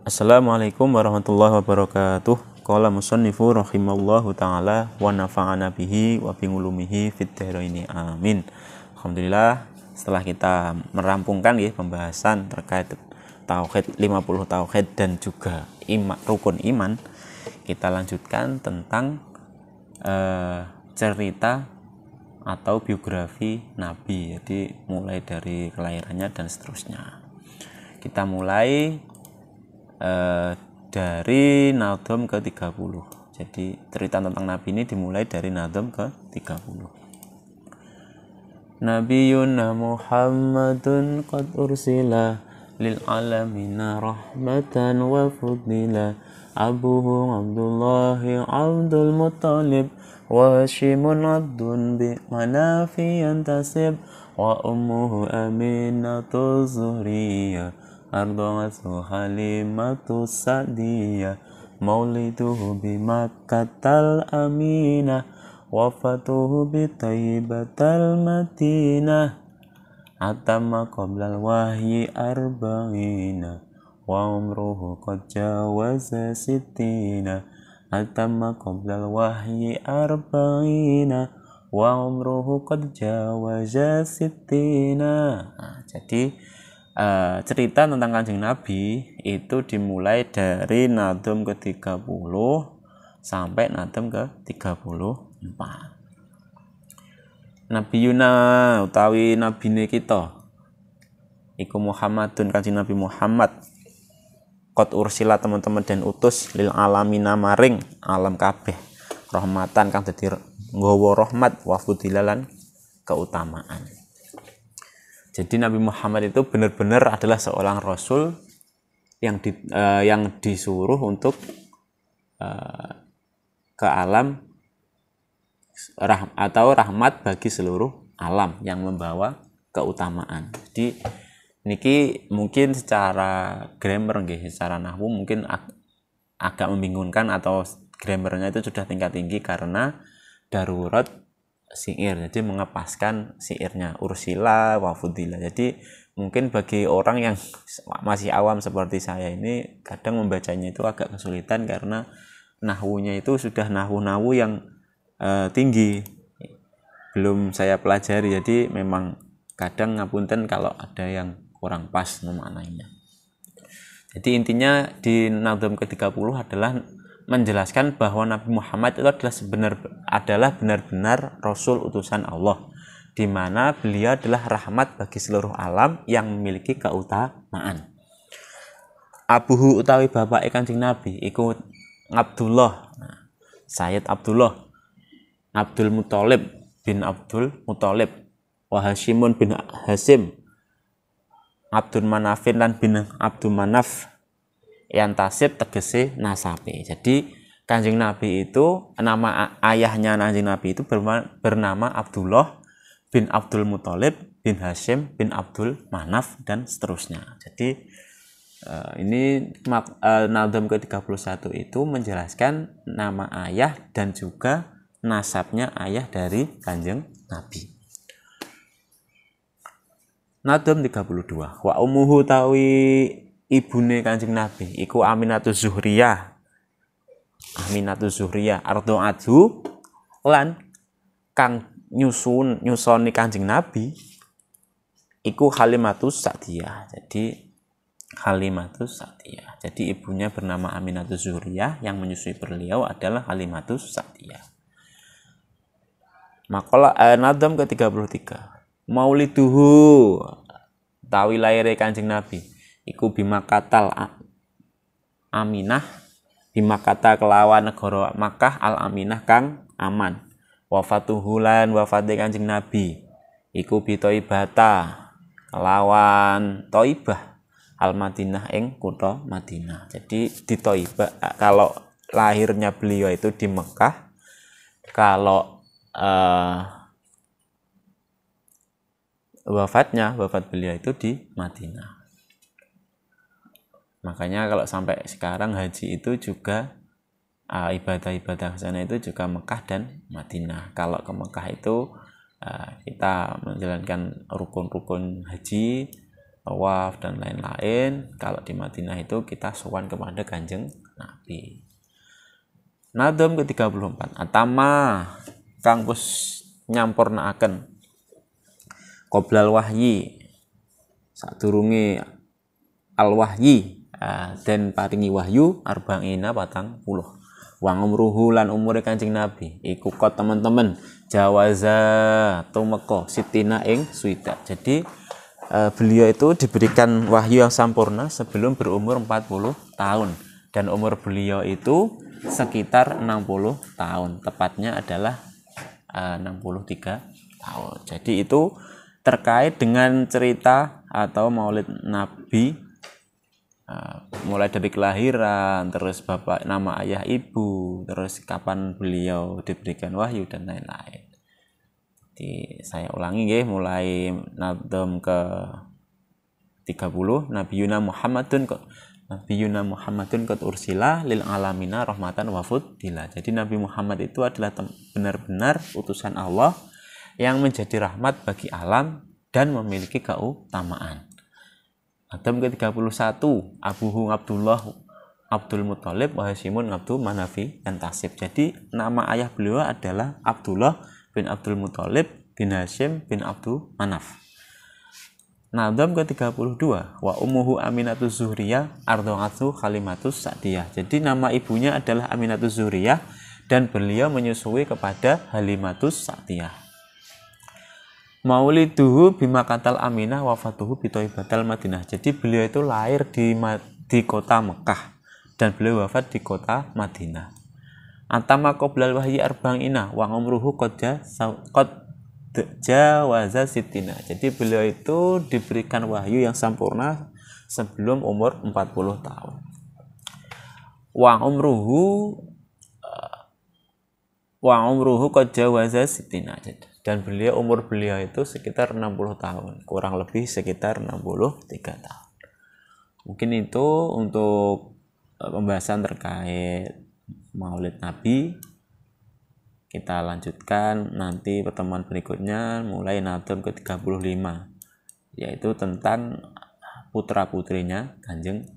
Assalamualaikum warahmatullahi wabarakatuh. Qala musannifu rahimallahu ta'ala wa nafa'ana bihi wa bingulumihi fid dharaini amin. Alhamdulillah, setelah kita merampungkan ya pembahasan terkait tauhid 50 tauhid dan juga rukun iman, kita lanjutkan tentang cerita atau biografi Nabi. Jadi mulai dari kelahirannya dan seterusnya. Kita mulai dari Nadham ke-30. Jadi cerita tentang Nabi ini dimulai dari Nadham ke-30. Nabiyuna Muhammadun qad ursila lil alamina rahmatan wa fudila abuhu Abdullahi Abdul Muttalib wa Hashimun Abdun bi manafi yantasib wa ummuhu Aminatu Zuhriyah arda'atu Halimatu Sa'diyah mauliduhu bi Makkatal Aminah wafatuhu bi Thayyibatal Madinah atama qablal wahyi arba'ina wa umruhu qad jawaza sittina atama qablal wahyi arba'ina wa umruhu qad jawaza sittina. Jadi cerita tentang Kanjeng Nabi itu dimulai dari Nadham ke-30 sampai Nadham ke-34. Nabiyuna utawi nabine kita iku Muhammadun, Kanjeng Nabi Muhammad qad ursila teman-teman dan utus lil alamina maring alam kabeh rahmatan kang dadi nggawa rahmat wa fudilalan keutamaan. Jadi Nabi Muhammad itu benar-benar adalah seorang rasul yang disuruh untuk ke alam atau rahmat bagi seluruh alam yang membawa keutamaan. Jadi niki mungkin secara grammar nggih, secara nahwu mungkin agak membingungkan atau grammarnya itu sudah tingkat tinggi karena darurat syair, jadi mengepaskan syairnya ursila wa fudila. Jadi mungkin bagi orang yang masih awam seperti saya ini kadang membacanya itu agak kesulitan karena nahwunya itu sudah nahwu yang tinggi, belum saya pelajari, jadi memang kadang ngapunten kalau ada yang kurang pas memaknainya. Jadi intinya di Nadham ke-30 adalah menjelaskan bahwa Nabi Muhammad itu adalah benar-benar Rasul utusan Allah, di mana beliau adalah rahmat bagi seluruh alam yang memiliki keutamaan. Abuhu utawi bapak Kanjeng Nabi iku Abdullah, Sayyid Abdullah Abdul Muttalib bin Abdul Muttalib wa Hashimun bin Hasim Abdul Manafin lan bin Abdul Manaf yang tasib tegese nasabe. Jadi Kanjeng Nabi itu nama ayahnya Kanjeng Nabi itu bernama Abdullah bin Abdul Muttalib bin Hashim bin Abdul Manaf dan seterusnya. Jadi ini Nadham ke-31 itu menjelaskan nama ayah dan juga nasabnya ayah dari Kanjeng Nabi. Nadham 32. Wa ummuhu tawi ibune Kanjeng Nabi iku Aminatu Zuhriyah. Aminatu Zuhriyah arda'atu lan kang nyusoni Kanjeng Nabi iku Halimatus Sa'diyah. Jadi Halimatus Sa'diyah. Jadi ibunya bernama Aminatu Zuhriyah, yang menyusui beliau adalah Halimatus Sa'diyah. Makalah Nadham ke-33. Mauliduhu tawi laire Kanjeng Nabi iku Bimakatal Aminah, Bimakata kelawan negara Makkah al Aminah kang aman. Wafatuhu lan wafate Kanjeng Nabi iku bi Thaibata kelawan Thaibah al Madinah ing kutha Madinah. Jadi di Thaibah, kalau lahirnya beliau itu di Mekah, kalau wafat beliau itu di Madinah. Makanya kalau sampai sekarang haji itu juga ibadah-ibadah sana itu juga Mekah dan Madinah. Kalau ke Mekah itu kita menjalankan rukun-rukun haji tawaf dan lain-lain. Kalau di Madinah itu kita sowan kepada Kanjeng Nabi. Nadom ke-34 atama kang wis nyampurnaaken qoblal wahyi sadurunge al wahyi dan paringi wahyu arba'ina 40 wa umruhu lan umure Kanjeng Nabi iku kok teman-teman jawaza tumeka sitina ing swida. Jadi beliau itu diberikan wahyu yang sempurna sebelum berumur 40 tahun dan umur beliau itu sekitar 60 tahun, tepatnya adalah 63 tahun. Jadi itu terkait dengan cerita atau maulid Nabi, mulai dari kelahiran, terus bapak, nama ayah ibu, terus kapan beliau diberikan wahyu dan lain-lain. Jadi saya ulangi ya, mulai nadom ke 30 Nabiyuna Muhammadun qad ursila lil alamina rahmatan wa fuddila. Jadi Nabi Muhammad itu adalah benar-benar utusan Allah yang menjadi rahmat bagi alam dan memiliki keutamaan. Adam ke-31 Abuhu Abdul Muthalib wa Hasimun Abdul Manafi dan Tasib. Jadi nama ayah beliau adalah Abdullah bin Abdul Muthalib bin Hashim bin Abdul Manaf. Nadam ke-32 wa ummuhu Aminatus Zuhriyah ardha'atu Khalimatus Sa'diyah. Jadi nama ibunya adalah Aminatus Zuhriyah dan beliau menyusui kepada Halimatus Sa'diyah. Mauliduhu bimakatal Aminah wafatuhu bitoibatal Madinah. Jadi beliau itu lahir di kota Mekah dan beliau wafat di kota Madinah. Antama qoblal wahyi arba'ina wa umruhu qad jawaza sitina. Jadi beliau itu diberikan wahyu yang sempurna sebelum umur 40 tahun. Wa umruhu qad jawaza sitina. Dan umur beliau itu sekitar 60 tahun, kurang lebih sekitar 63 tahun. Mungkin itu untuk pembahasan terkait Maulid Nabi. Kita lanjutkan nanti pertemuan berikutnya mulai nadom ke-35, yaitu tentang putra-putrinya Kanjeng